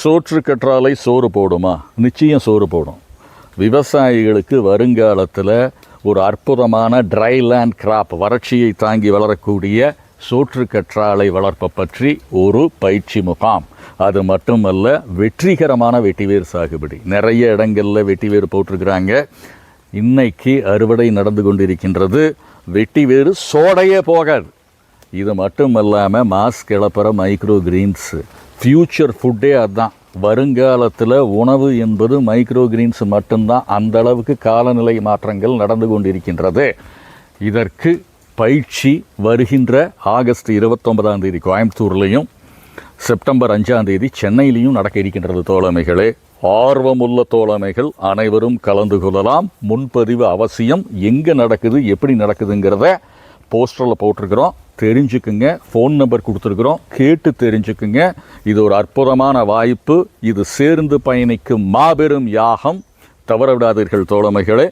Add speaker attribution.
Speaker 1: சோற்று கற்றாழை சோறு போடுமா? நிச்சயம் சோறு போடும். விவசாயிகளுக்கு வருங்காலத்தில் ஒரு அற்புதமான ட்ரைலேண்ட் கிராப், வறட்சியை தாங்கி வளரக்கூடிய சோற்று கற்றாழை வளர்ப்பை பற்றி ஒரு பயிற்சி முகாம். அது மட்டுமல்ல, வெற்றிகரமான வெட்டிவேர் சாகுபடி. நிறைய இடங்களில் வெட்டிவேர் போட்டிருக்கிறாங்க. இன்னைக்கு அறுவடை நடந்து கொண்டிருக்கின்றது. வெட்டிவேர் சோடையே போகாது. இது மட்டும் இல்லாமல் மாஸ் கிளப்புற மைக்ரோ கிரீன்ஸு, ஃப்யூச்சர் ஃபுட்டே அதுதான். வருங்காலத்தில் உணவு என்பது மைக்ரோ கிரீன்ஸ் மட்டும்தான். அந்த அளவுக்கு காலநிலை மாற்றங்கள் நடந்து கொண்டிருக்கின்றது. இதற்கு பயிற்சி வருகின்ற ஆகஸ்ட் 29ஆம் தேதி கோயம்புத்தூர்லேயும் செப்டம்பர் 5ஆம் தேதி சென்னையிலையும் நடக்க இருக்கின்றது. தோழமைகளே, ஆர்வமுள்ள தோழமைகள் அனைவரும் கலந்து கொள்ளலாம். முன்பதிவு அவசியம். எங்கே நடக்குது, எப்படி நடக்குதுங்கிறத போஸ்டரில் போட்டிருக்கிறோம், தெரிஞ்சுக்குங்க. ஃபோன் நம்பர் கொடுத்துருக்குறோம், கேட்டு தெரிஞ்சுக்குங்க. இது ஒரு அற்புதமான வாய்ப்பு. இது சேர்ந்து பயணிக்கும் மாபெரும் யாகம். தவற விடாதீர்கள் தோழமைகளே.